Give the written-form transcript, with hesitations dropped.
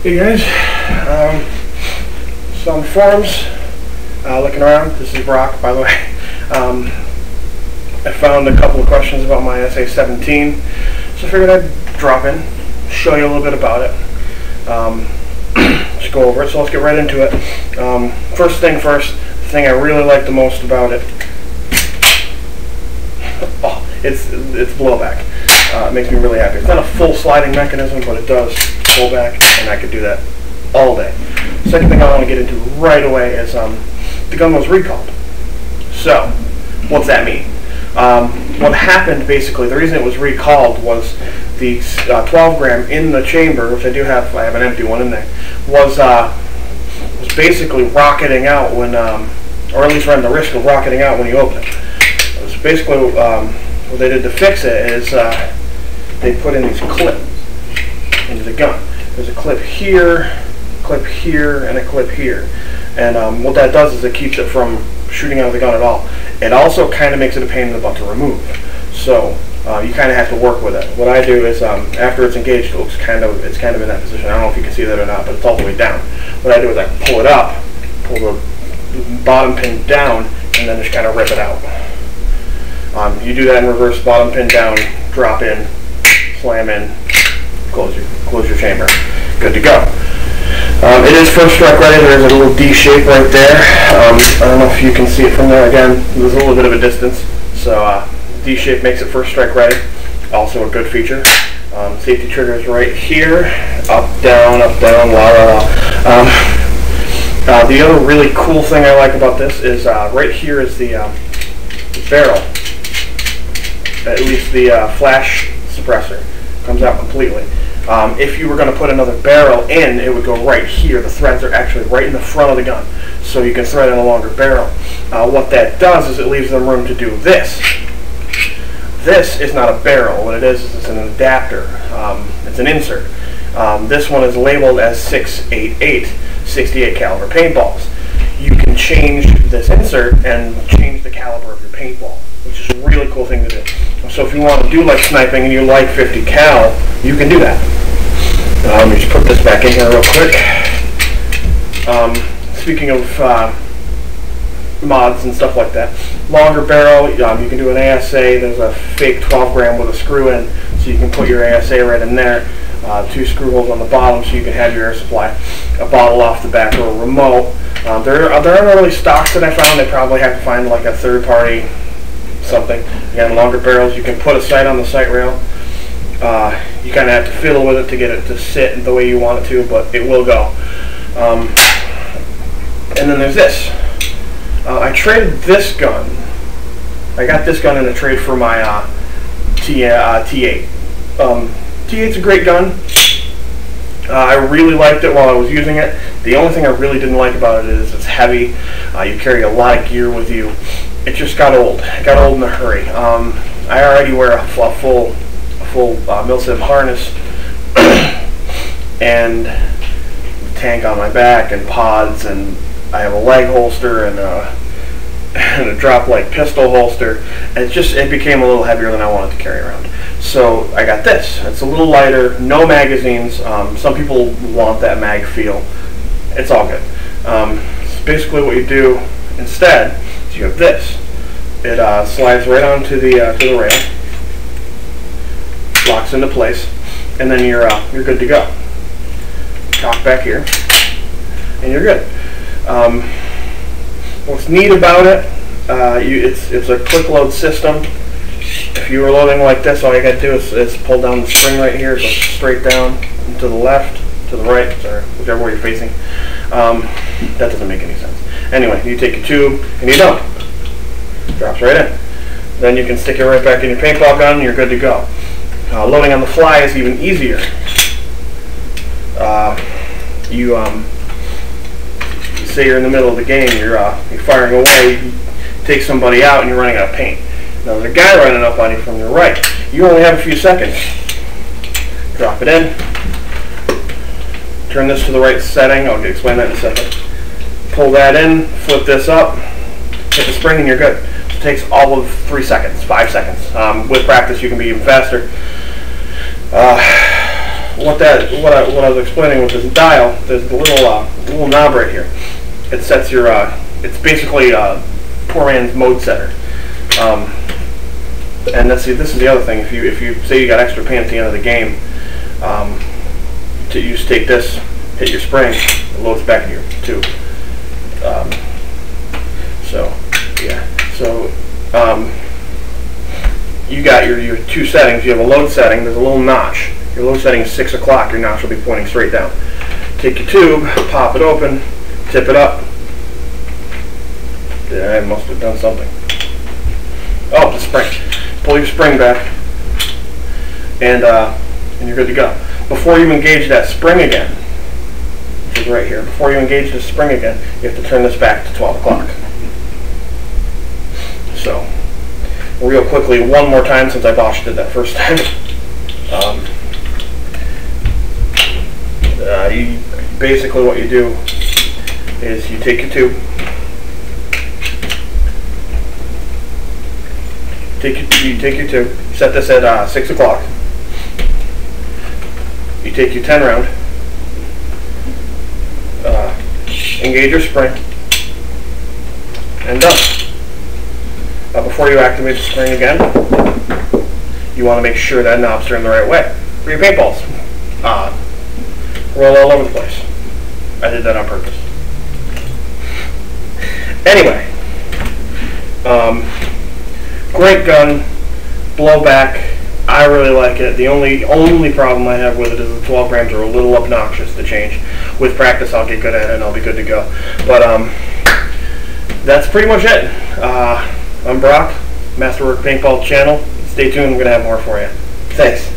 Hey guys, so on the forums, looking around, this is Brock by the way, I found a couple of questions about my SA-17, so I figured I'd drop in, show you a little bit about it, just go over it, so let's get right into it. First thing first, the thing I really like the most about it, it's blowback. It makes me really happy. It's not a full sliding mechanism, but it does pull back, and I could do that all day. Second thing I want to get into right away is the gun was recalled. So, what's that mean? What happened, basically, the reason it was recalled was the 12 gram in the chamber, which I have an empty one in there, was basically rocketing out when, or at least running the risk of rocketing out when you open it. It was basically, what they did to fix it is they put in these clips into the gun. There's a clip here, and a clip here. And what that does is it keeps it from shooting out of the gun at all. It also kind of makes it a pain in the butt to remove. So you kind of have to work with it. What I do is after it's engaged, it's kind of in that position. I don't know if you can see that or not, but it's all the way down. What I do is I pull it up, pull the bottom pin down, and then just kind of rip it out. You do that in reverse, bottom pin down, drop in, slam in, close your chamber. Good to go. It is first strike ready. There's a little D shape right there. I don't know if you can see it from there. Again, there's a little bit of a distance. So D shape makes it first strike ready. Also a good feature. Safety trigger is right here. Up, down, la la la. The other really cool thing I like about this is right here is the barrel. At least the flash suppressor comes out completely. If you were going to put another barrel in, it would go right here. The threads are actually right in the front of the gun, so you can thread in a longer barrel. What that does is it leaves them room to do this. This is not a barrel. What it is it's an adapter. It's an insert. This one is labeled as 688, 68 caliber paintballs. You can change this insert and change the caliber of your paintball, which is a really cool thing to do. So if you want to do like sniping and you like 50 cal, you can do that. Let me just put this back in here real quick. Speaking of mods and stuff like that, longer barrel, you can do an ASA. There's a fake 12 gram with a screw in, so you can put your ASA right in there. 2 screw holes on the bottom so you can have your air supply, a bottle off the back, or a remote. There aren't really stocks that I found. They probably have to find like a third party something. Again, longer barrels, you can put a sight on the sight rail. You kind of have to fiddle with it to get it to sit the way you want it to, but it will go. And then there's this. I traded this gun. I got this gun in a trade for my T8. T8's a great gun. I really liked it while I was using it. The only thing I really didn't like about it is it's heavy. You carry a lot of gear with you. It just got old. It got old in a hurry. I already wear a full mil-sib harness and tank on my back and pods, and I have a leg holster and a drop-like pistol holster. And it became a little heavier than I wanted to carry around. So I got this. It's a little lighter, no magazines. Some people want that mag feel. It's all good. So basically what you do instead is you have this. It slides right onto the rail, locks into place, and then you're good to go. Cock back here, and you're good. What's neat about it, it's a quick load system. If you were loading like this, all you got to do is pull down the spring right here, go straight down and to the left, to the right, sorry, whichever way you're facing. That doesn't make any sense. Anyway, you take your tube and you're done. Drops right in. Then you can stick it right back in your paintball gun and you're good to go. Loading on the fly is even easier. Say you're in the middle of the game, you're firing away, you take somebody out and you're running out of paint. Now there's a guy running up on you from your right. You only have a few seconds. Drop it in. Turn this to the right setting. I'll explain that in a second. Pull that in, flip this up, hit the spring, and you're good. It takes all of 3 seconds, 5 seconds. With practice, you can be even faster. what I was explaining with this dial, there's a little knob right here. It sets your it's basically poor man's mode setter. And this is the other thing. If you say you got extra pain at the end of the game, you just take this, hit your spring, it loads back into your tube. So yeah. So you got your two settings. You have a load setting. There's a little notch. Your load setting is 6 o'clock. Your notch will be pointing straight down. Take your tube, pop it open, tip it up. Yeah, I must have done something. Oh, the spring. Pull your spring back, and you're good to go. Before you engage that spring again, which is right here, before you engage the spring again, you have to turn this back to 12 o'clock. So, real quickly, one more time since I botched it that first time. Basically what you do is you take your tube, you take your tube, set this at 6 o'clock, you take your 10 round, engage your spring, and done. Before you activate the spring again, you want to make sure that knob's turned the right way for your paintballs. Roll all over the place. I did that on purpose. Anyway, great gun, blowback. I really like it. The only problem I have with it is the 12 grams are a little obnoxious to change. With practice, I'll get good at it and I'll be good to go. But that's pretty much it. I'm Brock, Masterwork Paintball channel. Stay tuned. I'm gonna have more for you. Thanks.